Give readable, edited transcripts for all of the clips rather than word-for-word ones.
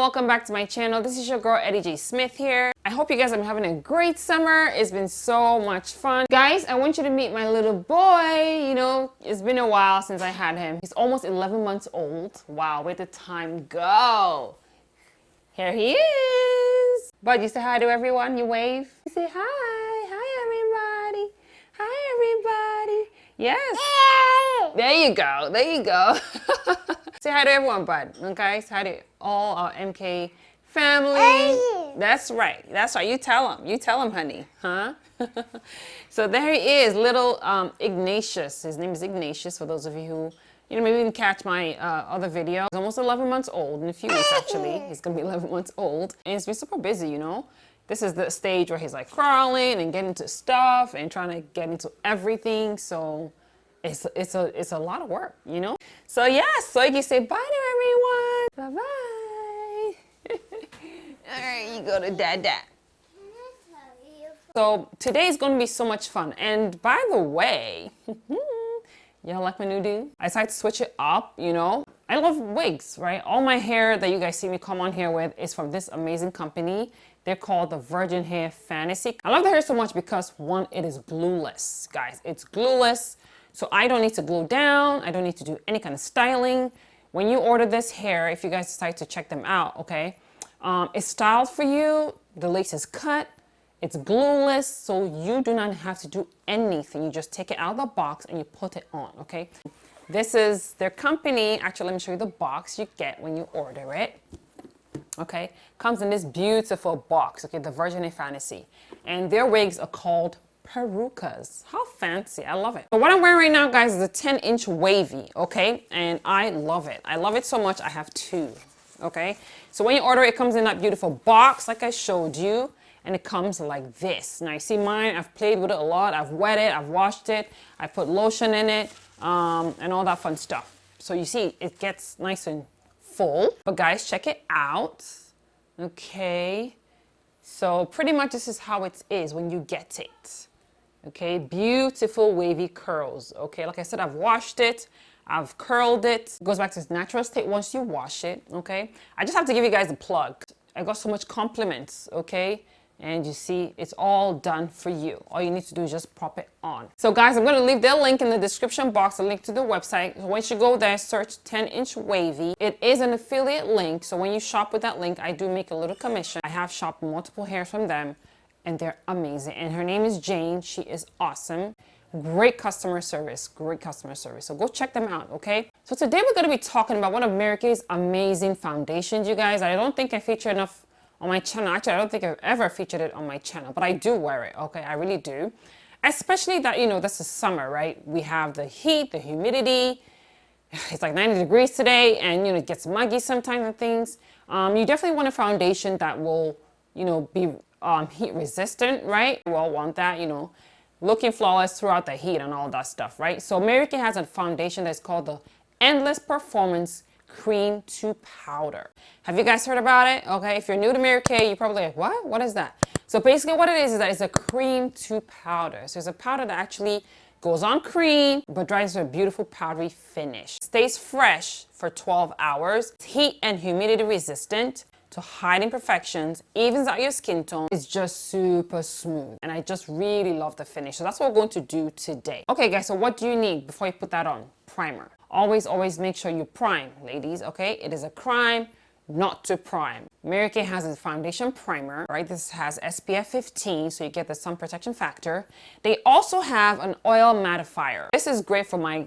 welcome back to my channel. This is your girl Eddie J Smith here. I hope you guys are having a great summer. It's been so much fun. Guys, I want you to meet my little boy. You know, it's been a while since I had him. He's almost 11 months old. Wow, where did the time go? Here he is. Bud, you say hi to everyone, you wave. You say hi. Hi everybody. Hi everybody. Yes. There you go. There you go. Say hi to everyone, Bud. Okay? Say hi to all our MK family. That's right. That's right. You tell him. You tell him, honey. Huh? So there he is, little Ignatius. His name is Ignatius, for those of you who, you know, maybe didn't catch my other video. He's almost 11 months old in a few weeks, actually. He's going to be 11 months old. And he's been super busy, you know. This is the stage where he's like crawling and getting into stuff and trying to get into everything. So it's a lot of work, you know. So yeah, so you can say bye to everyone. Bye-bye. All right, you go to Dada. So today is going to be so much fun. And by the way, y'all like my new do? I decided to switch it up, you know. I love wigs, right? All my hair that you guys see me come on here with is from this amazing company. They're called the Virgin Hair Fantasy. I love the hair so much because, one, it is glueless, guys. It's glueless, so I don't need to glue down. I don't need to do any kind of styling. When you order this hair, if you guys decide to check them out, okay, it's styled for you. The lace is cut. It's glueless, so you do not have to do anything. You just take it out of the box and you put it on, okay? This is their company. Actually, let me show you the box you get when you order it. Okay, comes in this beautiful box, okay, the Virgin Hair Fantasy. And their wigs are called perucas. How fancy, I love it. So what I'm wearing right now, guys, is a 10-inch wavy, okay? And I love it. I love it so much, I have two, okay? So when you order it, it comes in that beautiful box, like I showed you, and it comes like this. Now you see mine, I've played with it a lot. I've wet it, I've washed it, I put lotion in it, and all that fun stuff. So you see, it gets nice and full. But guys, check it out. Okay, so pretty much this is how it is when you get it. Okay, beautiful wavy curls. Okay, like I said, I've washed it, I've curled it. It goes back to its natural state once you wash it. Okay, I just have to give you guys a plug. I got so much compliments. Okay, and you see, it's all done for you. All you need to do is just pop it on. So guys, I'm gonna leave their link in the description box, a link to the website. So once you go there, search 10-inch wavy. It is an affiliate link, so when you shop with that link, I do make a little commission. I have shopped multiple hairs from them, and they're amazing. And her name is Jane. She is awesome. Great customer service, great customer service. So go check them out, okay? So today we're gonna be talking about one of Marykay's amazing foundations, you guys. I don't think I feature enough on my channel. Actually, I don't think I've ever featured it on my channel, but I do wear it, okay? I really do. Especially that, you know, this is summer, right? We have the heat, the humidity. It's like 90 degrees today, and, you know, it gets muggy sometimes and things. You definitely want a foundation that will, you know, be heat resistant, right? We all want that, you know, looking flawless throughout the heat and all that stuff, right? So Marykay has a foundation that's called the Endless Performance Cream to Powder. Have you guys heard about it? Okay, if you're new to Marykay, you're probably like, what? What is that? So basically what it is that it's a cream to powder. So it's a powder that actually goes on cream, but dries to a beautiful powdery finish. Stays fresh for 12 hours. It's heat and humidity resistant to hide imperfections, evens out your skin tone. It's just super smooth. And I just really love the finish. So that's what we're going to do today. Okay guys, so what do you need before you put that on? Primer. Always make sure you prime, ladies, okay? It is a crime not to prime. Marykay has a foundation primer, right? This has SPF 15, so you get the sun protection factor. They also have an oil mattifier. This is great for my,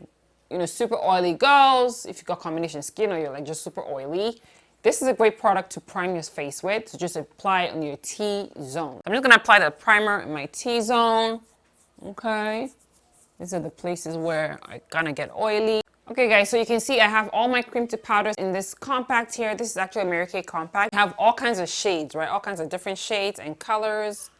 you know, super oily girls. If you got combination skin or you're like just super oily, this is a great product to prime your face with. So just apply it on your T-zone. I'm just gonna apply the primer in my T-zone, okay? These are the places where I kind of get oily. Okay guys, so you can see I have all my cream to powders in this compact here. This is actually a Marykay compact. I have all kinds of shades, right? All kinds of different shades and colors.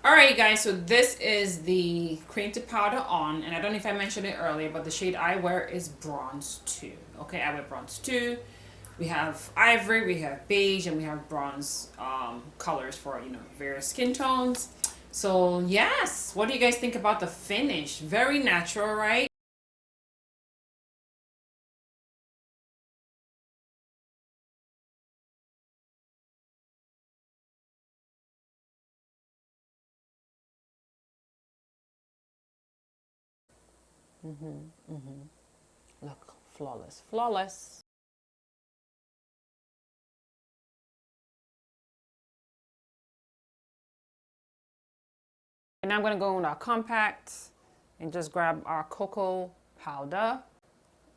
Alright guys, so this is the cream to powder on, and I don't know if I mentioned it earlier, but the shade I wear is bronze 2. Okay, I wear bronze 2. We have ivory, we have beige, and we have bronze colors for, you know, various skin tones. So yes, what do you guys think about the finish? Very natural, right? Look, flawless, flawless. And now I'm gonna go in our compact and just grab our cocoa powder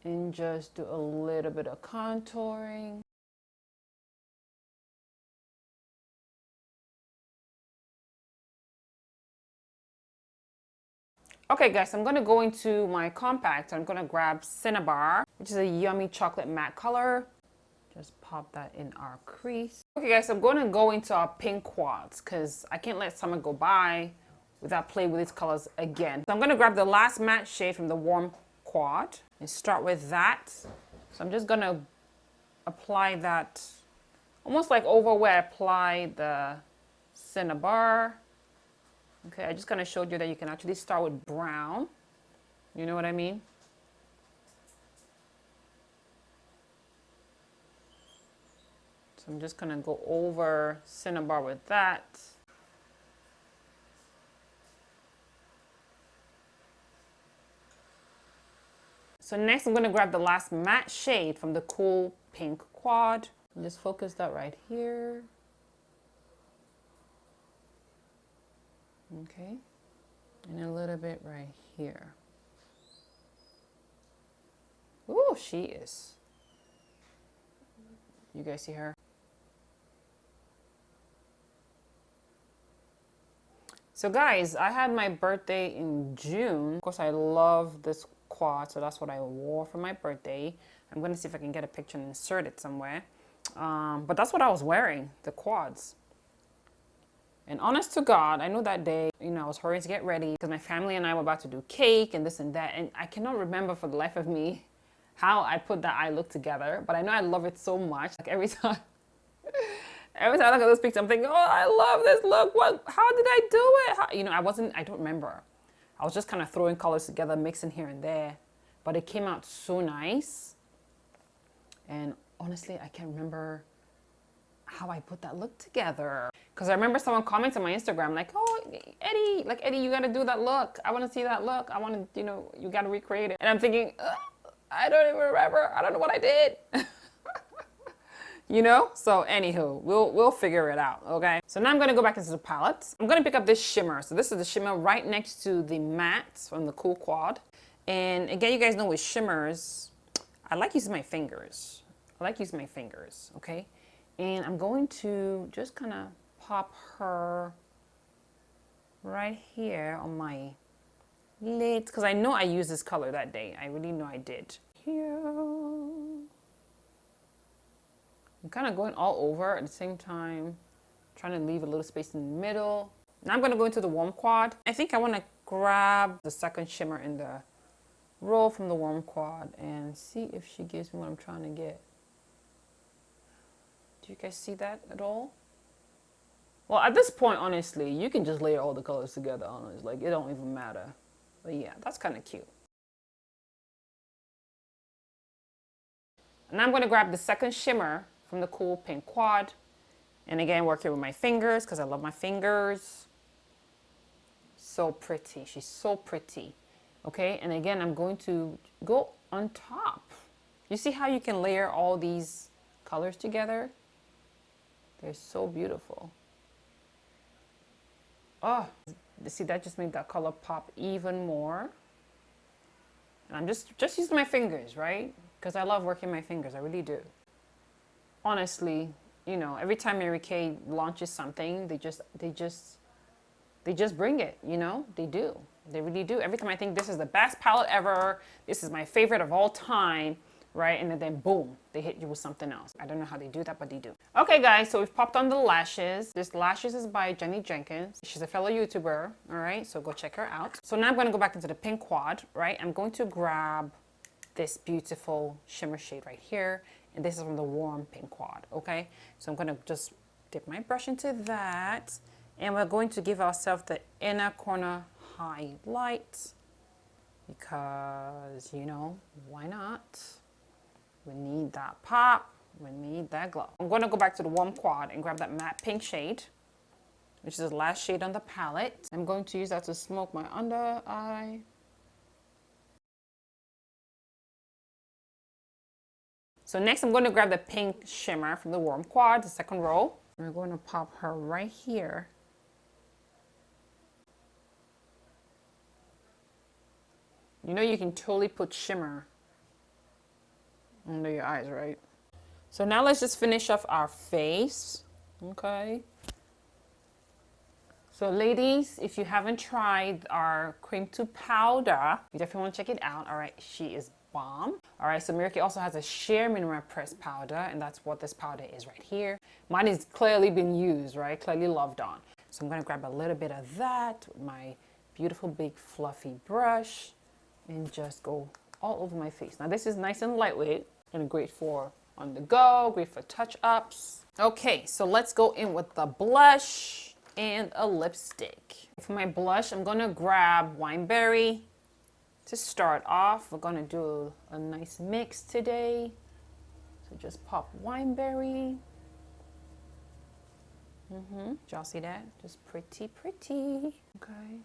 and just do a little bit of contouring. Okay guys, I'm gonna go into my compact. I'm gonna grab Cinnabar, which is a yummy chocolate matte color. Just pop that in our crease. Okay guys, I'm gonna go into our pink quads because I can't let summer go by without playing with these colors again. So I'm gonna grab the last matte shade from the warm quad and start with that. So I'm just gonna apply that almost like over where I applied the Cinnabar. Okay, I just kind of showed you that you can actually start with brown. You know what I mean? So I'm just gonna go over Cinnabar with that. So next I'm gonna grab the last matte shade from the cool pink quad and just focus that right here. Okay, and a little bit right here. Ooh, she is. You guys see her? So guys, I had my birthday in June. Of course, I love this quad, so that's what I wore for my birthday. I'm gonna see if I can get a picture and insert it somewhere. But that's what I was wearing, the quads. And honest to God, I know that day, you know, I was hurrying to get ready because my family and I were about to do cake and this and that. And I cannot remember for the life of me how I put that eye look together. But I know I love it so much. Like every time I look at this picture, I'm thinking, oh, I love this look. What? How did I do it? How, you know, I don't remember. I was just kind of throwing colors together, mixing here and there. But it came out so nice. And honestly, I can't remember how I put that look together. Because I remember someone commented on my Instagram, like, oh, Eddie, you got to do that look. I want to see that look. I want to, you know, you got to recreate it. And I'm thinking, I don't even remember. I don't know what I did. You know? So anywho, we'll figure it out, okay? So now I'm gonna go back into the palette. I'm gonna pick up this shimmer. So this is the shimmer right next to the matte from the Cool Quad. And again, you guys know with shimmers, I like using my fingers. Okay? And I'm going to just kind of pop her right here on my lids, because I know I used this color that day. I really know I did. Here. I'm kind of going all over at the same time, trying to leave a little space in the middle. Now I'm going to go into the warm quad. I think I want to grab the second shimmer in the roll from the warm quad and see if she gives me what I'm trying to get. Do you guys see that at all? Well, at this point, honestly, you can just layer all the colors together on it. Like, it don't even matter. But yeah, that's kind of cute. And I'm going to grab the second shimmer from the Cool Pink Quad. And again, work here with my fingers because I love my fingers. So pretty. She's so pretty. Okay, and again, I'm going to go on top. You see how you can layer all these colors together? They're so beautiful. Oh, see, that just made that color pop even more. And I'm just using my fingers, right? Because I love working my fingers. I really do. Honestly, you know, every time Mary Kay launches something, they just bring it, you know? They do. They really do. Every time I think this is the best palette ever, this is my favorite of all time, right? And then boom, they hit you with something else. I don't know how they do that, but they do. Okay, guys, so we've popped on the lashes. This lashes is by Jenny Jenkins. She's a fellow YouTuber, all right? So go check her out. So now I'm gonna go back into the pink quad, right? I'm going to grab this beautiful shimmer shade right here. and this is from the warm pink quad, okay? So I'm gonna just dip my brush into that, and we're going to give ourselves the inner corner highlight because, you know, why not? We need that pop, we need that glow. I'm gonna go back to the warm quad and grab that matte pink shade, which is the last shade on the palette. I'm going to use that to smoke my under eye. So next I'm going to grab the pink shimmer from the warm quad, the second row. We're going to pop her right here. You know you can totally put shimmer under your eyes, right? So now let's just finish off our face, okay? So ladies, if you haven't tried our cream to powder, you definitely want to check it out. All right, she is bomb. All right, so marykay also has a sheer mineral pressed powder, and that's what this powder is right here. Mine is clearly been used, right? Clearly loved on. So I'm gonna grab a little bit of that with my beautiful big fluffy brush and just go all over my face. Now this is nice and lightweight and great for on the go, great for touch-ups. Okay, so let's go in with the blush and a lipstick. For my blush, I'm gonna grab Wineberry. To start off, we're gonna do a nice mix today. So just pop Wineberry. Y'all see that? Just pretty, pretty. Okay.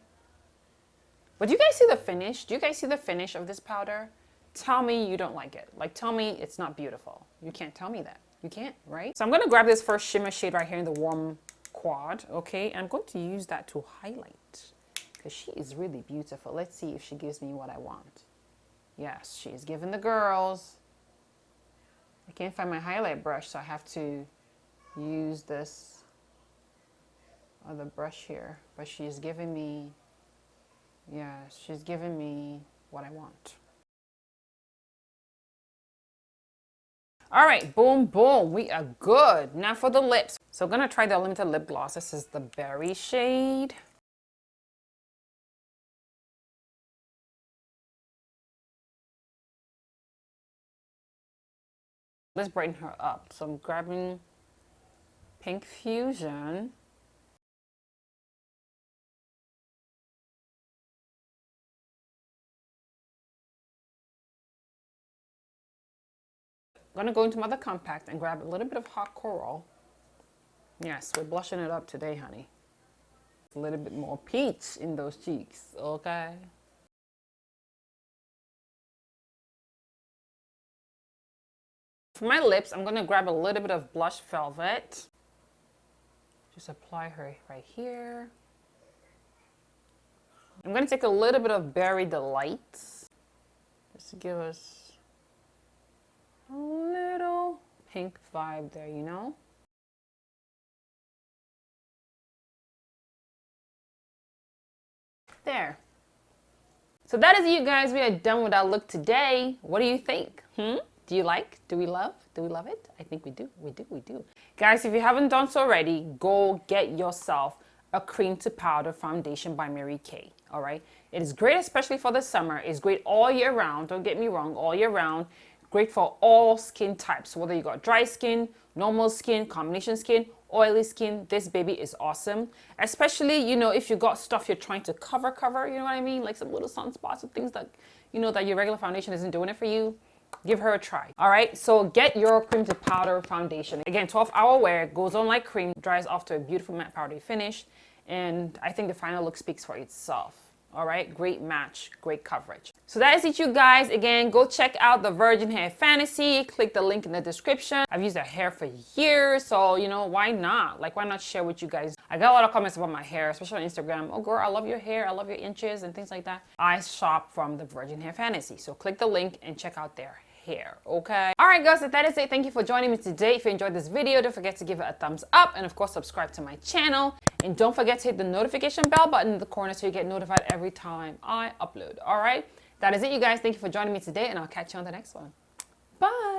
But do you guys see the finish? Do you guys see the finish of this powder? Tell me you don't like it. Like, tell me it's not beautiful. You can't tell me that. You can't, right? So I'm gonna grab this first shimmer shade right here in the warm quad, okay? And I'm going to use that to highlight because she is really beautiful. Let's see if she gives me what I want. Yes, she is giving the girls. I can't find my highlight brush, so I have to use this other brush here. But she's giving me, yes, she's giving me what I want. All right, boom, boom, we are good. Now for the lips. So I'm gonna try the limited lip gloss. This is the berry shade. Let's brighten her up. So I'm grabbing Pink Fusion. I'm gonna go into my other compact and grab a little bit of hot coral. Yes, we're blushing it up today, honey. A little bit more peach in those cheeks, okay? For my lips, I'm gonna grab a little bit of blush velvet. Just apply her right here. I'm gonna take a little bit of Berry Delights, just to give us a little pink vibe there, you know? There. So that is it, you guys. We are done with our look today. What do you think? Do you like? Do we love? Do we love it? I think we do. We do. We do. Guys, if you haven't done so already, go get yourself a cream to powder foundation by marykay. All right. It is great, especially for the summer. It's great all year round. Don't get me wrong, all year round. Great for all skin types. Whether you got dry skin, normal skin, combination skin, oily skin, this baby is awesome. Especially, you know, if you got stuff you're trying to cover, you know what I mean? Like some little sunspots and things that, you know, that your regular foundation isn't doing it for you. Give her a try. All right, so get your cream to powder foundation. Again, 12-hour wear, goes on like cream, dries off to a beautiful matte powdery finish, and I think the final look speaks for itself. All right, great match, great coverage. So that is it, you guys. Again, go check out the Virgin Hair Fantasy. Click the link in the description. I've used their hair for years, so you know, why not? Like, why not share with you guys? I got a lot of comments about my hair, especially on Instagram. Oh girl, I love your hair, I love your inches and things like that. I shop from the Virgin Hair Fantasy, so click the link and check out their hair, okay? All right, guys, so that is it. Thank you for joining me today. If you enjoyed this video, don't forget to give it a thumbs up and of course subscribe to my channel, and don't forget to hit the notification bell button in the corner so you get notified every time I upload. All right, that is it, you guys. Thank you for joining me today, and I'll catch you on the next one. Bye.